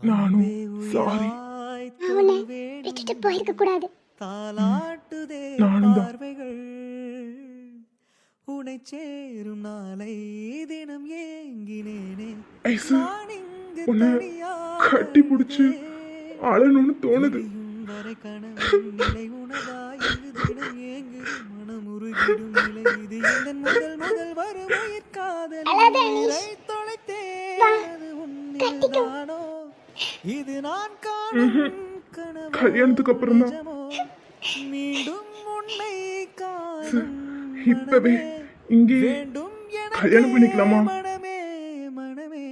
நானும் சாரி. அவனை விட்டுட்டு போயிருக்க கூடாது. நானும் தான். உனை சேரும் நாளை தினம் ஏங்கினேனே. ஐசு, உன்னை கட்டி பிடிச்சு அழணும்னு தோணுது. வரை கனவின் நிலை உனதாய் இங்கு தினம் ஏங்குது மனம் உருகிடும் நிலை இது எந்தன் முதல் முதல் வரும் உயிர்காதல் தொலைத்தேனது உன்னில்தானோ இது நான் காணும் கனவு கல்யாணத்துக்கு அப்புறம் தான் மீண்டும் உன்னை காணும் இப்பவே இங்கே கல்யாணம் பண்ணிக்கலாமா? மனமே மனமே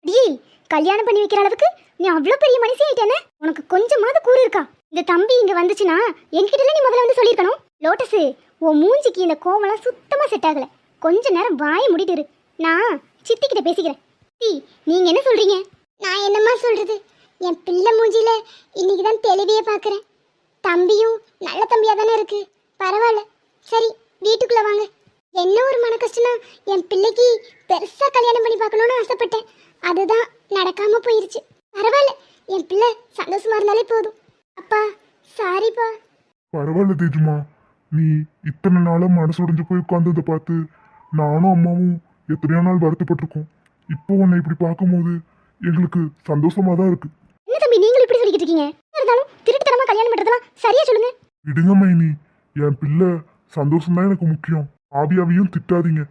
டேய், கல்யாணம் பண்ணி வைக்கிற அளவுக்கு நீ அவ்வளோ பெரிய மனுஷி ஆயிட்டேனே. உனக்கு கொஞ்சமாவது கூறு இருக்கா? இந்த தம்பி இங்க வந்துச்சுன்னா என்கிட்ட நீ முதல்ல வந்து சொல்லியிருக்கணும். லோட்டஸ், உன் மூஞ்சிக்கு இந்த கோவம்லாம் சுத்தமா செட் ஆகல. கொஞ்ச நேரம் வாயை மூடிட்டு இரு, நான் சித்திக்கிட்ட பேசிக்கிறேன். நீங்க என்ன சொல்றீங்க? நான் என்னம்மா சொல்றது, என் பிள்ளை மூஞ்சில இன்னைக்கு தான் தெளிவையே பார்க்குறேன். தம்பியும் நல்ல தம்பியா தானே இருக்கு. பரவாயில்ல, சரி வீட்டுக்குள்ள வாங்க. என்ன ஒரு மன கஷ்டம்னா, என் பிள்ளைக்கு பெருசா கல்யாணம் பண்ணி பார்க்கணும்னு ஆசைப்பட்டேன். அதுதான் நடக்காம போயிருச்சு. பரவாயில்ல, என் பிள்ளை சந்தோஷமா இருந்தாலே போதும். அப்பா சாரிப்பா. பரவாயில்ல தேஜுமா, நீ இத்தனை நாளா மனசு உடைஞ்சு போய் உட்கார்ந்ததை பார்த்து நானும் அம்மாவும் எத்தனையோ நாள் வருத்தப்பட்டிருக்கோம். இப்போ உன்னை இப்படி பார்க்கும்போது எங்களுக்கு சந்தோஷமா தான் இருக்கு. என்ன தம்பி நீங்களும் இப்படி சொல்லிக்கிட்டு இருக்கீங்க? இருந்தாலும் திருட்டுத்தனமா கல்யாணம் பண்றதெல்லாம் சரியா சொல்லுங்க. விடுங்க மைனி, என் பிள்ளை சந்தோஷம் தான் எனக்கு முக்கியம். ஆவியாவையும் திட்டாதீங்க,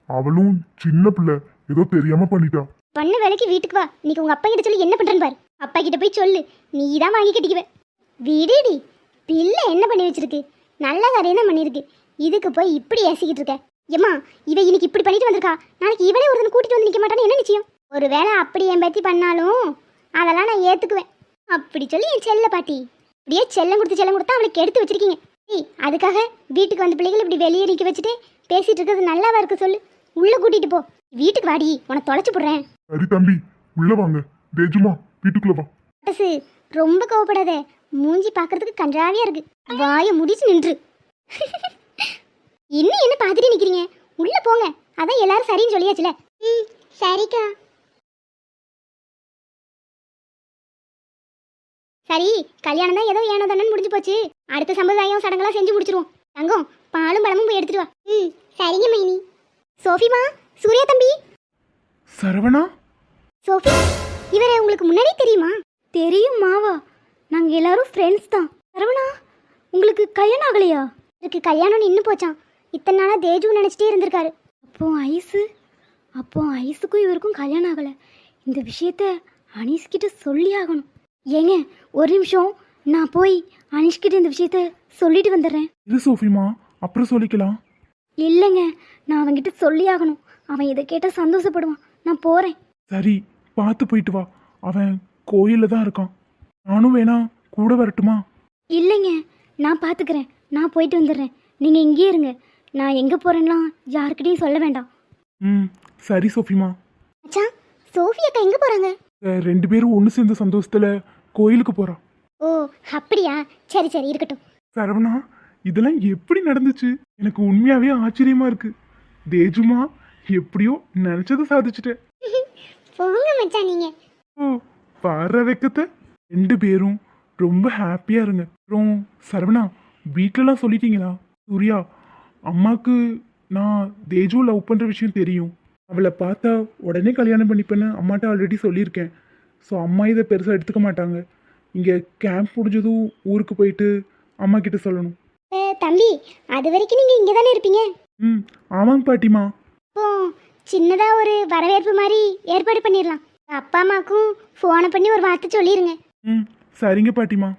அவளும் சின்ன பிள்ளை, ஏதோ தெரியாம பண்ணிட்டா. பண்ண வேலைக்கு வீட்டுக்கு வா. இன்னைக்கு உங்க அப்பா கிட்ட சொல்லி என்ன பண்றேன்னு பாரு. அப்பா கிட்ட போய் சொல்லு, நீ தான் வாங்கி கட்டிக்குவ. வீடுடி, பிள்ளை என்ன பண்ணி வச்சிருக்கு? நல்ல காரியம் தான் பண்ணிருக்கு. இதுக்கு போய் இப்படி ஏசிக்கிட்டு இருக்க? ஏம்மா, இவ இன்னைக்கு இப்படி பண்ணிட்டு வந்திருக்கா, நாளைக்கு இவளே ஒருத்தன் கூட்டிட்டு வந்து நிக்க மாட்டான்னு என்ன நிச்சயம்? ஒரு வேளை அப்படி என் பத்தி பண்ணாலும் அதெல்லாம் நான் ஏத்துக்குவேன். அப்படி சொல்லி என் செல்ல பாட்டி இப்படியே செல்லம் கொடுத்தா அவளுக்கு எடுத்து வச்சிருக்கீங்க. அதுக்காக வீட்டுக்கு வந்த பிள்ளைகள் இப்படி வெளியே நிற்க வச்சுட்டு பேசிட்டு இருக்கிறது நல்லாவா இருக்கு சொல்லு? உள்ள கூட்டிட்டு போ. வீட்டுக்கு வாடி, உனக்கு தொலைச்சு போடுறேன். சரி தம்பி, உள்ள வாங்க. தேஜுமா, வீட்டுக்குள்ள வா. லோட்டஸ், ரொம்ப கோவப்படாத. மூஞ்சி பார்க்கறதுக்கு கன்றாவியா இருக்கு. வாயை முடிச்சு நின்று. இன்னும் என்ன பார்த்துட்டு நிக்கிறீங்க? உள்ள போங்க. அதான் எல்லாரும் சரின்னு சொல்லியாச்சுல. சரிக்கா. சரி, கல்யாணம் தான் ஏதோ ஏனோ தானே முடிஞ்சு போச்சு. அடுத்த சம்பிரதாயம் சடங்கெல்லாம் செஞ்சு முடிச்சிருவோம். தங்கம், பாலும் பழமும் போய் எடுத்துட்டு வா. சரிங்க மைனி. சோஃபிமா, சூர்யா தம்பி. சரவணா. சோஃபி, இவரை உங்களுக்கு முன்னாடி தெரியுமா? தெரியும் மாவா, நாங்கள் எல்லாரும் ஃப்ரெண்ட்ஸ் தான். சரவணா, உங்களுக்கு கல்யாணம் ஆகலையா? இதுக்கு கல்யாணம்னு இன்னும் போச்சான். இத்தனை நாளாக தேஜு நினச்சிட்டே இருந்திருக்காரு. அப்போ ஐஸுக்கும் இவருக்கும் கல்யாணம் ஆகலை. இந்த விஷயத்த அனீஷ்கிட்ட சொல்லி ஆகணும். ஏங்க, ஒரு நிமிஷம், நான் போய் அனீஷ்கிட்ட இந்த விஷயத்த சொல்லிட்டு வந்துடுறேன். இது சோஃபிமா, அப்புறம் சொல்லிக்கலாம். இல்லைங்க, நான் அவன்கிட்ட சொல்லி ஆகணும். அவன் இதை கேட்டால் சந்தோஷப்படுவான். நான் போகிறேன். சரி, பார்த்து போயிட்டு வா. அவன் கோயில்ல தான் இருக்கான். நானும் வேணா கூட வரட்டுமா? இல்லைங்க, நான் பார்த்துக்கிறேன். நான் போயிட்டு வந்துடுறேன். நீங்கள் இங்கேயே இருங்க. நான் எங்கே போகிறேன்லாம் யாருக்கிட்டையும் சொல்ல வேண்டாம். சரி சோஃபிமா. அச்சா, சோஃபி அக்கா எங்கே போகிறாங்க? ரெண்டு பேரும் ஒன்று சேர்ந்த சந்தோஷத்துல கோயிலுக்கு போறா. ஓ அப்படியா, சரி சரி இருக்கட்டும். சரவணா, இதெல்லாம் எப்படி நடந்துச்சு? எனக்கு உண்மையாவே ஆச்சரியமா இருக்கு. தேஜுமா, எப்படியோ நினைச்சதை சாதிச்சுட்டேன். போங்க மச்சான் நீங்க. ஓ, பாடுற வெக்கத்தை. ரெண்டு பேரும் ரொம்ப ஹாப்பியா இருங்க. அப்புறம் சரவணா, வீட்டிலலாம் சொல்லிட்டீங்களா? சூர்யா, அம்மாக்கு நான் தேஜு லவ் பண்ற விஷயம் தெரியும். அவளை பார்த்தா உடனே கல்யாணம் பண்ணிப்பேன்னு அம்மாட்ட ஆல்ரெடி சொல்லியிருக்கேன். ஸோ அம்மா இதை பெருசாக எடுத்துக்க மாட்டாங்க. இங்கே கேம்ப் முடிஞ்சதும் ஊருக்கு போயிட்டு அம்மா கிட்ட சொல்லணும். தம்பி, அது வரைக்கும் நீங்கள் இங்கே தானே இருப்பீங்க? ஆமாங்க பாட்டிமா. இப்போ சின்னதாக ஒரு வரவேற்பு மாதிரி ஏற்பாடு பண்ணிடலாம். அப்பா அம்மாவுக்கும் ஃபோனை பண்ணி ஒரு வார்த்தை சொல்லிடுங்க. சரிங்க பாட்டிமா.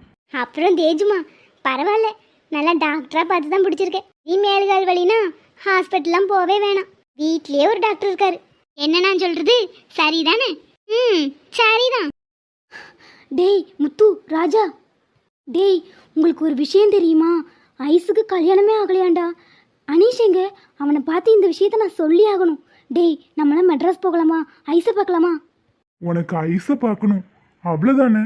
அப்புறம் தேஜுமா, பரவாயில்ல, நல்லா டாக்டராக பார்த்து தான் பிடிச்சிருக்கேன். நீ மேலுகால் வலினா ஹாஸ்பிட்டல்லாம் போவே வேணாம். வீட்லயே ஒரு டாக்டர் இருக்காரு. என்ன நான் சொல்றது சரிதானே? சரிதான். டேய் முத்து, ராஜா, டேய், உங்களுக்கு ஒரு விஷயம் தெரியுமா? ஐஸுக்கு கல்யாணமே ஆகலையாண்டா. அனீஷ் எங்க? அவனை பார்த்து இந்த விஷயத்த நான் சொல்லி ஆகணும். டேய், நம்மளாம் மெட்ராஸ் போகலாமா? ஐஸை பார்க்கலாமா? உனக்கு ஐஸை பார்க்கணும் அவ்வளோதானே?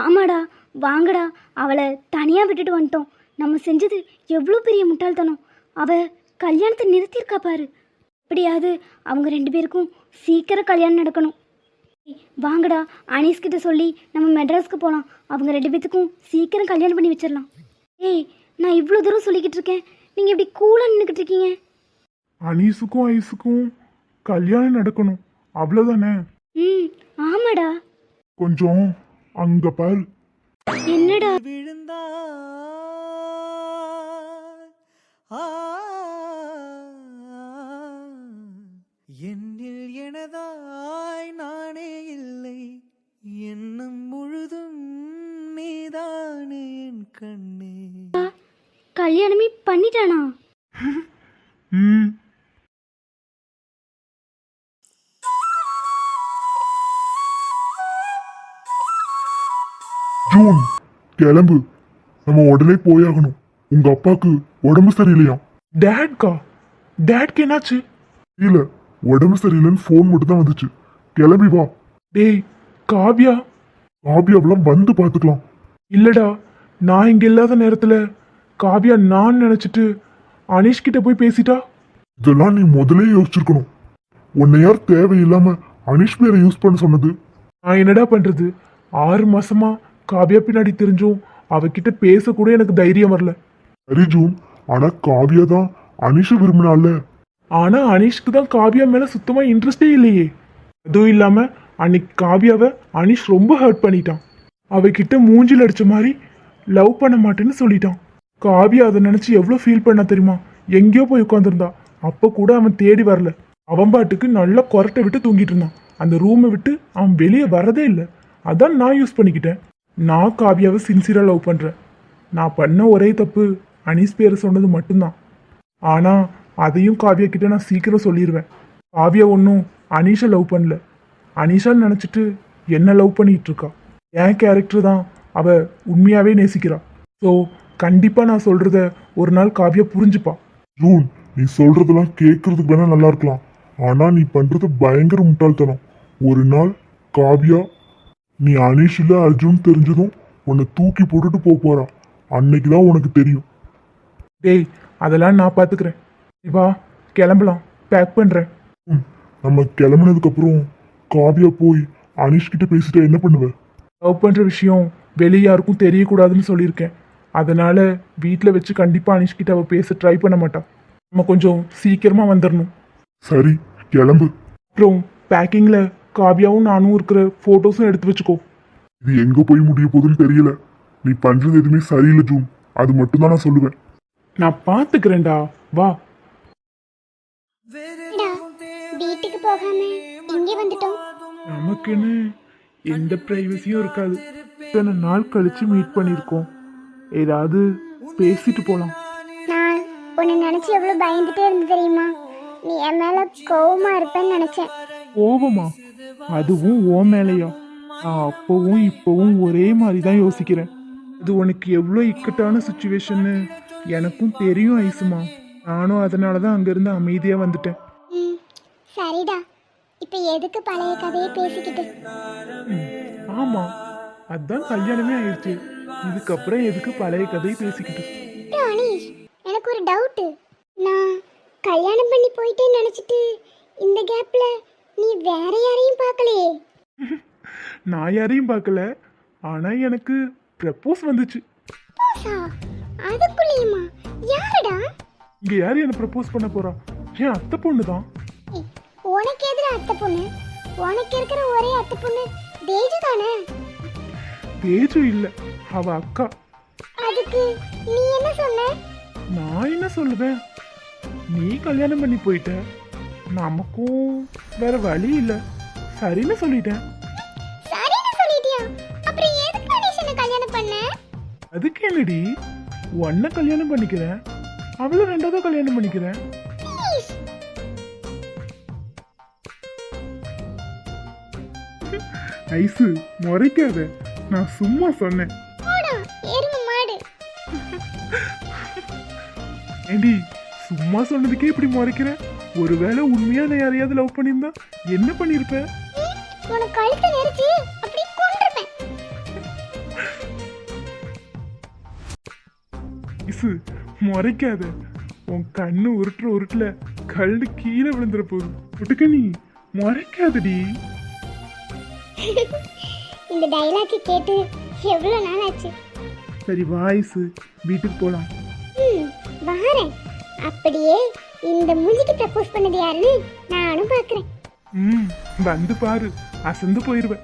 ஆமாடா, வாங்கடா. அவளை தனியாக விட்டுட்டு வந்துட்டோம். நம்ம செஞ்சது எவ்வளோ பெரிய முட்டாள்தனம். அவள் கல்யாணத்தை நிறுத்தியிருக்கா பாரு. எப்படியாவது அவங்க ரெண்டு பேருக்கும் சீக்கிரம் கல்யாணம் நடக்கணும். வாங்கடா, அனீஸ் கிட்ட சொல்லி நம்ம மெட்ராஸ்க்கு போகலாம். அவங்க 2 பேத்துக்கும் சீக்கிரம் கல்யாணம் பண்ணி வச்சிடலாம். ஏய், நான் இவ்வளோ தூரம் சொல்லிக்கிட்டு இருக்கேன், நீங்கள் இப்படி கூலாக நின்றுக்கிட்டு இருக்கீங்க. அனீஸுக்கும் ஐஸுக்கும் கல்யாணம் நடக்கணும், அவ்வளோதானே? ம், ஆமாடா. கொஞ்சம் அங்க பாரு. என்னடா? விழுந்தாய் ஆ, என்னில் எனதாய் நானே இல்லை, எண்ணம் முழுதும் நீதானே என் கண்ணே. கல்யாணமே பண்ணிட்டானா? ம் ஜூன், கிளம்பு, நம்ம உடனே போயாகணும். உங்க அப்பாக்கு உடம்பு சரியில்லையா? டேட்க்கு என்னாச்சு? இல்ல, உடம்பு சரியில்லைன்னு ஃபோன் மட்டும் தான் வந்துச்சு. கிளம்பி வா. டேய், காவியாவெல்லாம் வந்து பார்த்துக்கலாம். இல்லடா, நான் இங்க இல்லாத நேரத்துல காவியா நான் நினைச்சிட்டு அனீஷ் கிட்ட போய் பேசிட்டா. இதெல்லாம் நீ முதலே யோசிச்சிருக்கணும். உன்னை யார் தேவையில்லாம அனீஷ் பேரை யூஸ் பண்ண சொன்னது? நான் என்னடா பண்றது? 6 மாசமா காவியா பின்னாடி தெரிஞ்சும் அவகிட்ட பேச கூட எனக்கு தைரியம் வரல. சரி ஜூன், ஆனா காவியா தான் அனீஷ விரும்பினால. ஆனா அனீஷ்க்கு தான் காவியா மேல சுத்தமா இன்ட்ரெஸ்டே இல்லையே. அதுவும் இல்லாம அன்னைக்கு காவியாவை அனீஷ் ரொம்ப ஹர்ட் பண்ணிட்டான். அவகிட்ட மூஞ்சில் அடிச்ச மாதிரி லவ் பண்ண மாட்டேன்னு சொல்லிட்டான். காவியா அதை நினைச்சு எவ்வளவு ஃபீல் பண்ணா தெரியுமா? எங்கேயோ போய் உட்காந்துருந்தா. அப்ப கூட அவன் தேடி வரல. அவன் பாட்டுக்கு நல்லா கொரட்டை விட்டு தூங்கிட்டு இருந்தான். அந்த ரூமை விட்டு அவன் வெளியே வரதே இல்லை. அதான் நான் யூஸ் பண்ணிக்கிட்டேன். நான் காவியாவை சின்சியரா லவ் பண்றேன். நான் பண்ண ஒரே தப்பு அனீஸ் பேரை சொன்னது மட்டும்தான். ஆனா அதையும் காவியா கிட்ட நான் சீக்கிரம் சொல்லிடுவேன். காவியா ஒன்றும் அனீஷை லவ் பண்ணல, அனீஷான்னு நினச்சிட்டு என்ன லவ் பண்ணிட்டு இருக்கா. என் கேரக்டர் தான் அவ உண்மையாவே நேசிக்கிறா. ஸோ கண்டிப்பா நான் சொல்றத ஒரு நாள் காவியா புரிஞ்சுப்பா. ஜூன், நீ சொல்றதெல்லாம் கேட்கறதுக்கு வேணா நல்லா இருக்கலாம், ஆனா நீ பண்றது பயங்கர முட்டாள்தனம். ஒரு நாள் காவியா நீ அனீஷ் இல்ல அர்ஜுன் தெரிஞ்சதும் உன்னை தூக்கி போட்டுட்டு போறா. அன்னைக்குதான் உனக்கு தெரியும். டேய், அதெல்லாம் நான் பாத்துக்கிறேன். வா கிளம்பலாம், பேக் பண்றேன். நம்ம கிளம்புனதுக்கு அப்புறம் காவியா போய் அனீஷ் கிட்ட பேசிட்டா என்ன பண்ணுவ? லவ் பண்ற விஷயம் வெளியே யாருக்கும் தெரியக்கூடாதுன்னு சொல்லியிருக்கேன். அதனால வீட்டில் வச்சு கண்டிப்பா அனீஷ் கிட்ட அவ பேச ட்ரை பண்ண மாட்டான். நம்ம கொஞ்சம் சீக்கிரமா வந்துடணும். சரி, கிளம்பு. அப்புறம் பேக்கிங்ல காவியாவும் நானும் இருக்கிற போட்டோஸும் எடுத்து வச்சுக்கோ. இது எங்க போய் முடிய போகுதுன்னு தெரியல. நீ பண்றது எதுவுமே சரியில்லை ஜூன், அது மட்டும் தான் நான் சொல்லுவேன். நான் பாத்துக்கிறேன்டா, வா. வீட்டுக்கு போகாம இங்கே வந்துட்டோம். நமக்குன்னு எந்த பிரைவசியும் இருக்காது. இத்தனை நாள் கழிச்சு மீட் பண்ணியிருக்கோம், ஏதாவது பேசிட்டு போலாம். நான் உன்னை நினைச்சு எவ்வளவு பயந்துட்டே இருந்து தெரியுமா? நீ என் மேல கோவமா இருப்பேன்னு நினைச்சேன். கோபமா? அதுவும் ஓ மேலையா? நான் அப்பவும் இப்பவும் ஒரே மாதிரி தான் யோசிக்கிறேன். அது உனக்கு எவ்வளோ இக்கட்டான சுச்சுவேஷன்னு எனக்கும் தெரியும் ஐசுமா. நானும் அதனால தான் அங்கேருந்து அமைதியாக வந்துட்டேன். ம், சரிடா. இப்போ எதுக்கு பழைய கதையை பேசிக்கிட்டு? ஆமாம், அதான் கல்யாணமே ஆயிடுச்சு. இதுக்கப்புறம் எதுக்கு பழைய கதையை பேசிக்கிட்டு? அனீஷ், எனக்கு ஒரு டவுட்டு. நான் கல்யாணம் பண்ணி போயிட்டேன்னு நினச்சிட்டு இந்த கேப்ல நீ வேற யாரையும் பார்க்கலையே? நான் யாரையும் பார்க்கல, ஆனால் எனக்கு ப்ரப்போஸ் வந்துச்சு. போசா, அதுக்குள்ளேயுமா? யாருடா? இங்கே யார் என்ன ப்ரப்போஸ் பண்ண போறா? என் அத்தை பொண்ணு தான். ஏய், உனக்கு எதிர அத்தை பொண்ணு? உனக்கு இருக்கிற ஒரே அத்தை பொண்ணு தேஜு தானே? தேஜு இல்லை, அவ அக்கா. அதுக்கு நீ என்ன சொன்ன? நான் என்ன சொல்லுவேன், நீ கல்யாணம் பண்ணி போயிட்ட, நமக்கும் வேற வழி இல்லை, சரின்னு சொல்லிட்டேன். சரின்னு சொல்லிட்டியா? அப்புறம் எதுக்கு அனீஷ் என்ன கல்யாணம் பண்ண? அதுக்கு என்னடி, உன்னை கல்யாணம் பண்ணிக்கிறேன், அவளை 2வது கல்யாணம் பண்ணிக்கிறேன். ப்ளீஸ். ஐசு, முறைக்காத, நான் சும்மா சொன்னேன். போடா எருமை மாடு. ஏண்டி, சும்மா சொன்னதுக்கே இப்படி முறைக்கிற? ஒருவேளை உண்மையா நான் யாரையாவது லவ் பண்ணியிருந்தா என்ன பண்ணிருப்ப? உனக்கு கழுத்தை நெரிச்சு அப்படி கொன்றுப்பேன். ஐசு, முறைக்காத, உன் கண்ணு உருட்டுற உருட்டுல கல்லு கீழே விழுந்துற போகுது. ஒட்டுக்க நீ முறைக்காதடி. இந்த டைலாக் கேட்டு எவ்வளோ நாள் ஆச்சு. சரி வாய்ஸு வீட்டுக்கு போகலாம். வாரேன். அப்படியே இந்த மூஞ்சிக்கு ப்ரப்போஸ் பண்ணது யாருன்னு நானும் பார்க்குறேன். வந்து பாரு, அசந்து போயிடுவேன்.